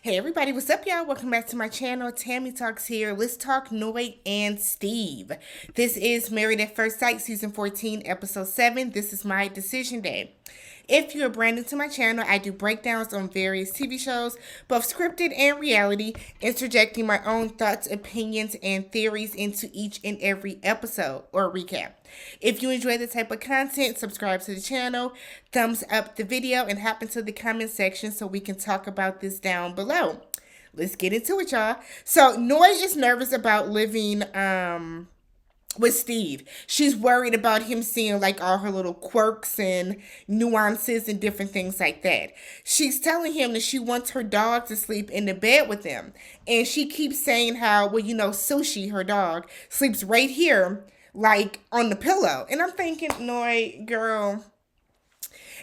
Hey everybody, what's up y'all? Welcome back to my channel. Tammy Talks here. Let's talk Noi and Steve. This is Married at First Sight, Season 14, Episode 7. This is my decision day. If you are brand new to my channel, I do breakdowns on various TV shows, both scripted and reality, interjecting my own thoughts, opinions, and theories into each and every episode or recap. If you enjoy this type of content, subscribe to the channel, thumbs up the video, and hop into the comment section so we can talk about this down below. Let's get into it, y'all. So, Noi is nervous about living with Steve. She's worried about him seeing like all her little quirks and nuances and different things like that. She's telling him that she wants her dog to sleep in the bed with him. And she keeps saying how, well, Sushi, her dog, sleeps right here, like on the pillow. And I'm thinking, Noi, girl.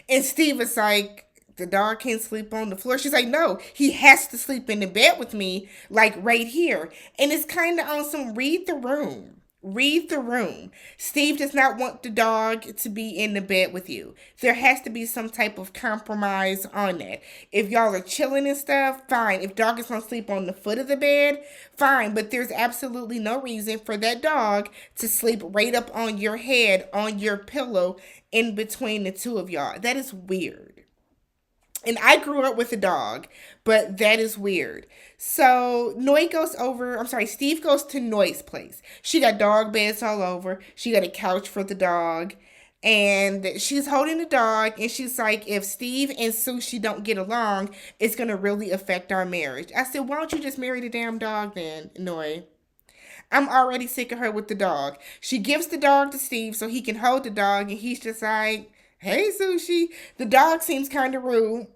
And Steve is like, the dog can't sleep on the floor. She's like, no, he has to sleep in the bed with me, like right here. And it's kind of on some read the room. Read the room. Steve does not want the dog to be in the bed with you. There has to be some type of compromise on that. If y'all are chilling and stuff, fine. If dog is going to sleep on the foot of the bed, fine. But there's absolutely no reason for that dog to sleep right up on your head, on your pillow, in between the two of y'all. That is weird. And I grew up with a dog, but that is weird. So Steve goes to Noi's place. She got dog beds all over. She got a couch for the dog. And she's holding the dog, and she's like, if Steve and Sushi don't get along, it's going to really affect our marriage. I said, why don't you just marry the damn dog then, Noi? I'm already sick of her with the dog. She gives the dog to Steve so he can hold the dog, and he's just like, hey, Sushi. The dog seems kind of rude.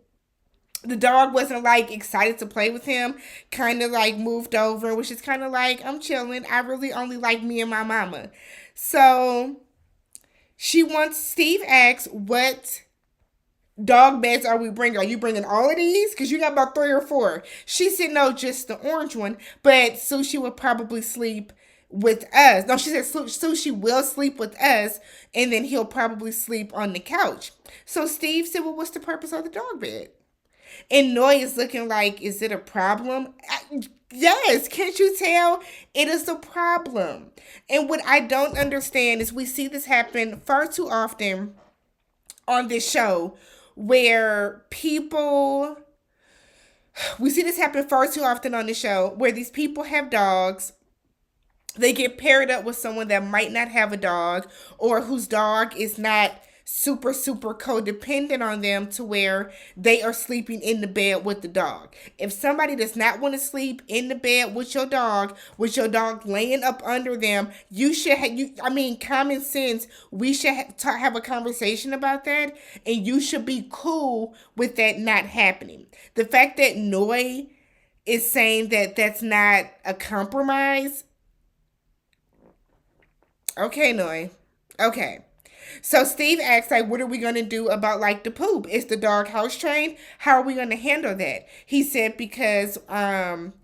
The dog wasn't like excited to play with him, kind of like moved over, which is kind of like, I'm chilling. I really only like me and my mama. So Steve asks, what dog beds are we bringing? Are you bringing all of these? Because you got about 3 or 4. She said, no, just the orange one. But Sushi would probably sleep with us. No, she said Sushi will sleep with us, and then he'll probably sleep on the couch. So Steve said, well, what's the purpose of the dog bed? And Noi is looking like, is it a problem? Yes, can't you tell? It is a problem. And what I don't understand is we see this happen far too often on this show where we see this happen far too often on the show where these people have dogs. They get paired up with someone that might not have a dog or whose dog is not super codependent on them to where they are sleeping in the bed with the dog. If somebody does not want to sleep in the bed with your dog laying up under them, you should common sense, we should have a conversation about that, and you should be cool with that not happening. The fact that Noi is saying that that's not a compromise. Okay, Noi. Okay. So Steve asks, like, what are we going to do about, like, the poop? Is the dog house trained? How are we going to handle that? He said because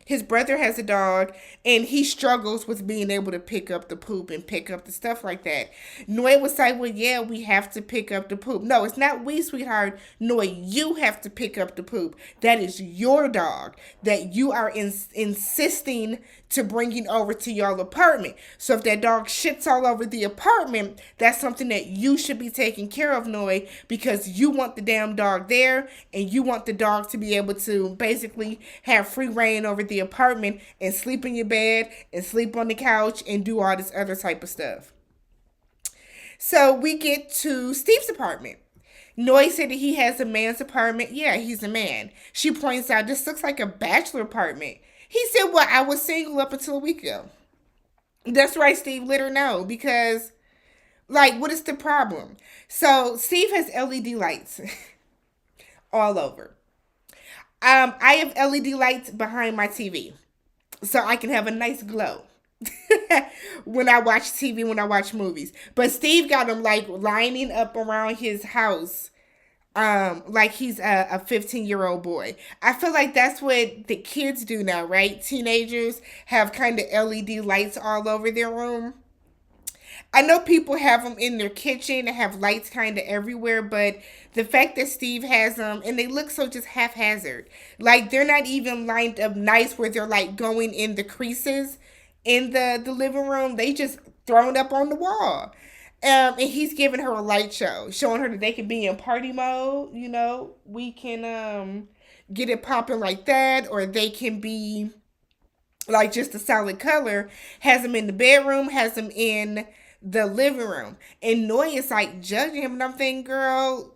his brother has a dog, and he struggles with being able to pick up the poop and pick up the stuff like that. Noi was like, well, yeah, we have to pick up the poop. No, it's not we, sweetheart. Noi, you have to pick up the poop. That is your dog that you are insisting to bringing over to your apartment. So if that dog shits all over the apartment, that's something that you should be taking care of, Noi, because you want the damn dog there, and you want the dog to be able to basically have free reign over the apartment and sleep in your bed and sleep on the couch and do all this other type of stuff. So we get to Steve's apartment. Noi said that he has a man's apartment. Yeah, he's a man. She points out, this looks like a bachelor apartment. He said, well, I was single up until a week ago. That's right, Steve. Let her know, because, like, what is the problem? So Steve has LED lights all over. I have LED lights behind my TV, so I can have a nice glow when I watch TV, when I watch movies. But Steve got them, like, lining up around his house, like he's a 15-year-old boy. I feel like that's what the kids do now, right? Teenagers have kind of LED lights all over their room. I know people have them in their kitchen and have lights kind of everywhere, but the fact that Steve has them and they look so just haphazard, like they're not even lined up nice where they're like going in the creases in the living room. They just thrown up on the wall. And he's giving her a light show, showing her that they can be in party mode. You know, we can get it popping like that, or they can be like just a solid color. Has them in the bedroom, has them in the living room. And Noi is like judging him, and I'm thinking, girl,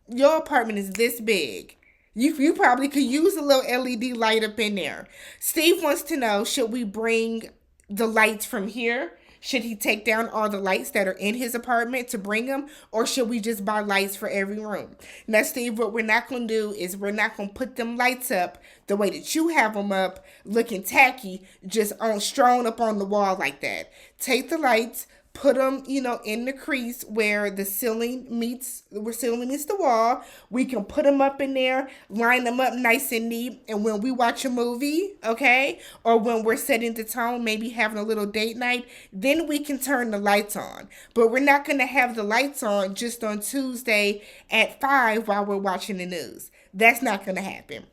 your apartment is this big. You probably could use a little LED light up in there. Steve wants to know, should we bring the lights from here? Should he take down all the lights that are in his apartment to bring them? Or should we just buy lights for every room? Now, Steve, what we're not going to do is we're not going to put them lights up the way that you have them up, looking tacky, just on strewn up on the wall like that. Take the lights, put them, in the crease where the ceiling meets the wall. We can put them up in there, line them up nice and neat. And when we watch a movie, okay, or when we're setting the tone, maybe having a little date night, then we can turn the lights on. But we're not going to have the lights on just on Tuesday at 5 while we're watching the news. That's not going to happen.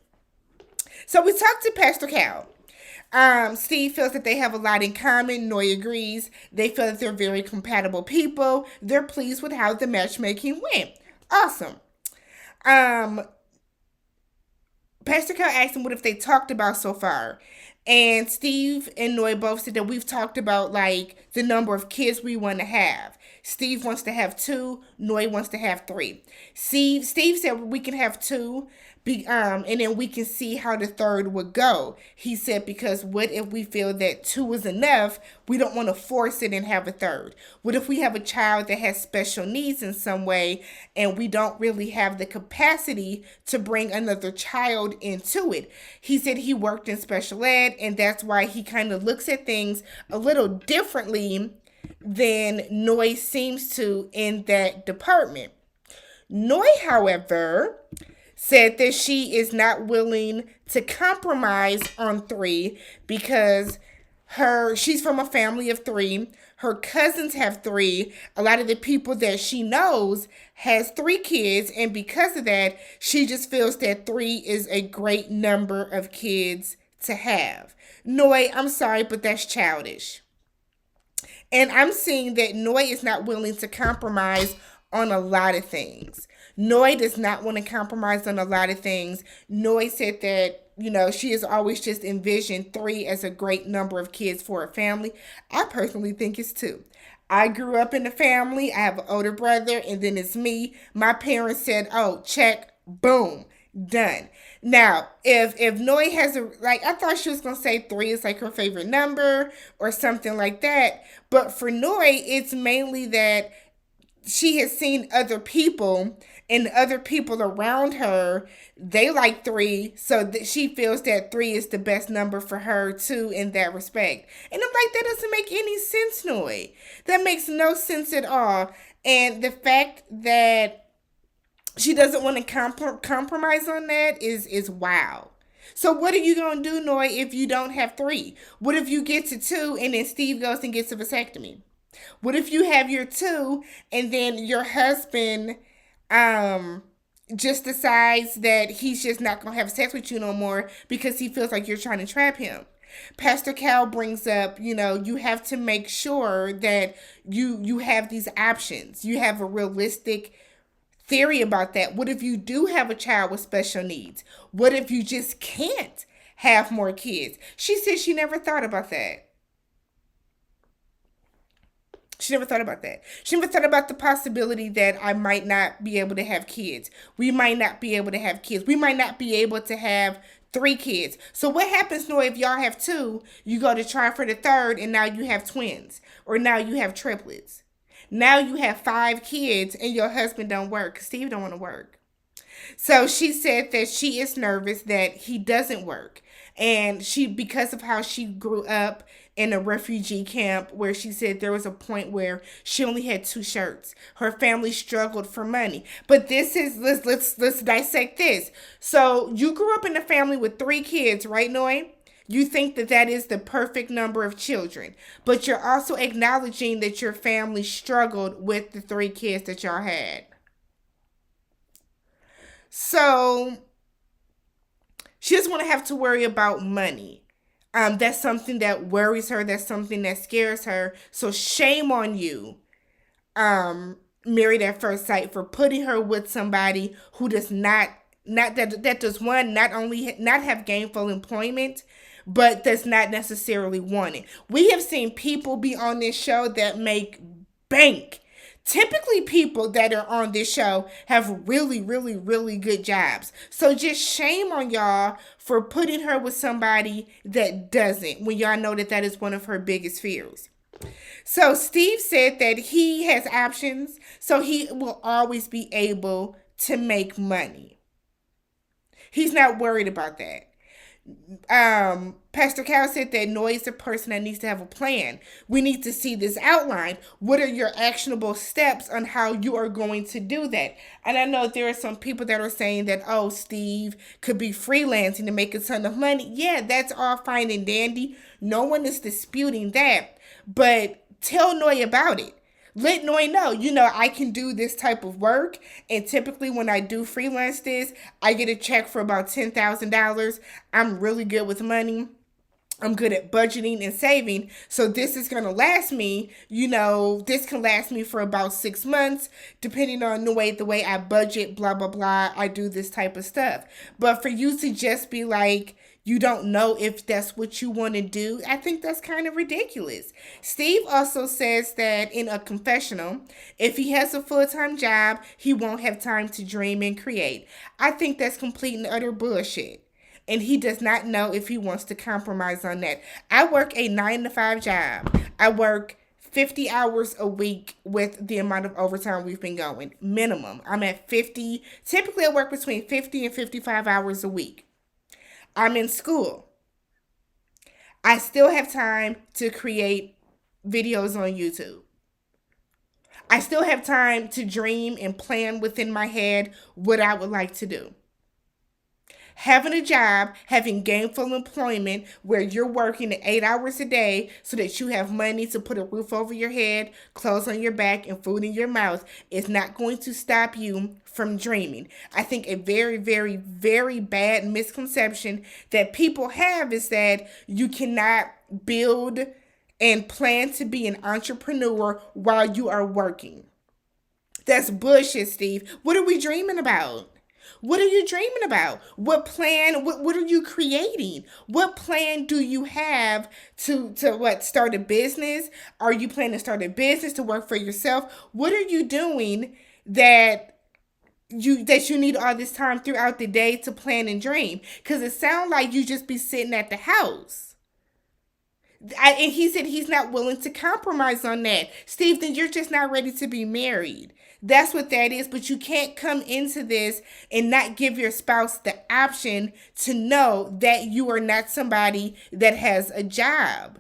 So we talked to Pastor Cal. Steve feels that they have a lot in common. Noi agrees. They feel that they're very compatible people. They're pleased with how the matchmaking went. Awesome. Pastor Cal asked him what if they talked about so far. And Steve and Noi both said that we've talked about like the number of kids we want to have. Steve wants to have 2. Noi wants to have 3. Steve said we can have 2. And then we can see how the third would go. He said, because what if we feel that 2 is enough? We don't want to force it and have a third. What if we have a child that has special needs in some way and we don't really have the capacity to bring another child into it? He said he worked in special ed, and that's why he kind of looks at things a little differently than Noi seems to in that department. Noi, however, said that she is not willing to compromise on 3 because she's from a family of 3. Her cousins have 3. A lot of the people that she knows has 3 kids, and because of that, she just feels that 3 is a great number of kids to have. Noi, I'm sorry, but that's childish. And I'm seeing that Noi is not willing to compromise on a lot of things. Noi does not want to compromise on a lot of things. Noi said that, she has always just envisioned 3 as a great number of kids for a family. I personally think it's 2. I grew up in a family. I have an older brother, and then it's me. My parents said, oh, check, boom, done. Now, if Noi has I thought she was going to say 3 is like her favorite number or something like that. But for Noi, it's mainly that she has seen other people and other people around her, they like 3, so that she feels that 3 is the best number for her too in that respect. And I'm like, that doesn't make any sense, Noi. That makes no sense at all. And the fact that she doesn't want to compromise on that is wow. So what are you going to do, Noi, if you don't have 3? What if you get to 2 and then Steve goes and gets a vasectomy? What if you have your 2 and then your husband just decides that he's just not going to have sex with you no more because he feels like you're trying to trap him? Pastor Cal brings up, you have to make sure that you have these options. You have a realistic theory about that. What if you do have a child with special needs? What if you just can't have more kids? She said she never thought about that. She never thought about that. She never thought about the possibility that I might not be able to have kids. We might not be able to have kids. We might not be able to have 3 kids. So what happens, Noi, if y'all have 2, you go to try for the third, and now you have twins, or now you have triplets. Now you have 5 kids, and your husband don't work. Steve don't want to work. So she said that she is nervous that he doesn't work. And because of how she grew up in a refugee camp, where she said there was a point where she only had 2 shirts. Her family struggled for money. But let's dissect this. So you grew up in a family with 3 kids, right, Noi? You think that that is the perfect number of children, but you're also acknowledging that your family struggled with the 3 kids that y'all had. So she doesn't want to have to worry about money. That's something that worries her. That's something that scares her. So shame on you, married at first sight, for putting her with somebody who does not does one, not only not have gainful employment, but does not necessarily want it. We have seen people be on this show that make bank. Typically, people that are on this show have really, really, really good jobs. So just shame on y'all for putting her with somebody that doesn't, when y'all know that that is one of her biggest fears. So Steve said that he has options, so he will always be able to make money. He's not worried about that. Pastor Cal said that Noi is the person that needs to have a plan. We need to see this outlined. What are your actionable steps on how you are going to do that? And I know there are some people that are saying that, oh, Steve could be freelancing to make a ton of money. Yeah, that's all fine and dandy. No one is disputing that. But tell Noi about it. Let Noi know, I can do this type of work. And typically when I do freelance this, I get a check for about $10,000. I'm really good with money. I'm good at budgeting and saving. So this is going to last me, this can last me for about 6 months, depending on the way I budget, blah, blah, blah. I do this type of stuff. But for you to just be like, you don't know if that's what you want to do, I think that's kind of ridiculous. Steve also says that in a confessional, if he has a full-time job, he won't have time to dream and create. I think that's complete and utter bullshit. And he does not know if he wants to compromise on that. I work a 9-to-5 job. I work 50 hours a week with the amount of overtime we've been going. Minimum. I'm at 50. Typically, I work between 50 and 55 hours a week. I'm in school. I still have time to create videos on YouTube. I still have time to dream and plan within my head what I would like to do. Having a job, having gainful employment where you're working 8 hours a day so that you have money to put a roof over your head, clothes on your back, and food in your mouth is not going to stop you from dreaming. I think a very, very, very bad misconception that people have is that you cannot build and plan to be an entrepreneur while you are working. That's bullshit, Steve. What are we dreaming about? What are you dreaming about? What plan, what are you creating? What plan do you have to start a business? Are you planning to start a business to work for yourself? What are you doing that you need all this time throughout the day to plan and dream? Because it sounds like you just be sitting at the house. And he said he's not willing to compromise on that. Steve, then you're just not ready to be married. That's what that is. But you can't come into this and not give your spouse the option to know that you are not somebody that has a job.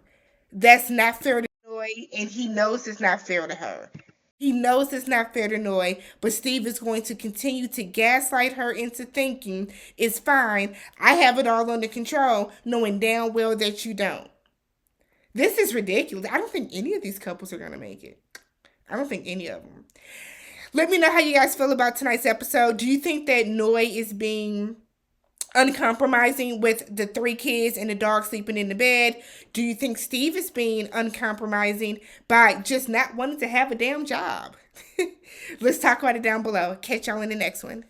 That's not fair to Noi, and he knows it's not fair to her. He knows it's not fair to Noi, but Steve is going to continue to gaslight her into thinking it's fine. I have it all under control, knowing damn well that you don't. This is ridiculous. I don't think any of these couples are going to make it. I don't think any of them. Let me know how you guys feel about tonight's episode. Do you think that Noi is being uncompromising with the 3 kids and the dog sleeping in the bed? Do you think Steve is being uncompromising by just not wanting to have a damn job? Let's talk about it down below. Catch y'all in the next one.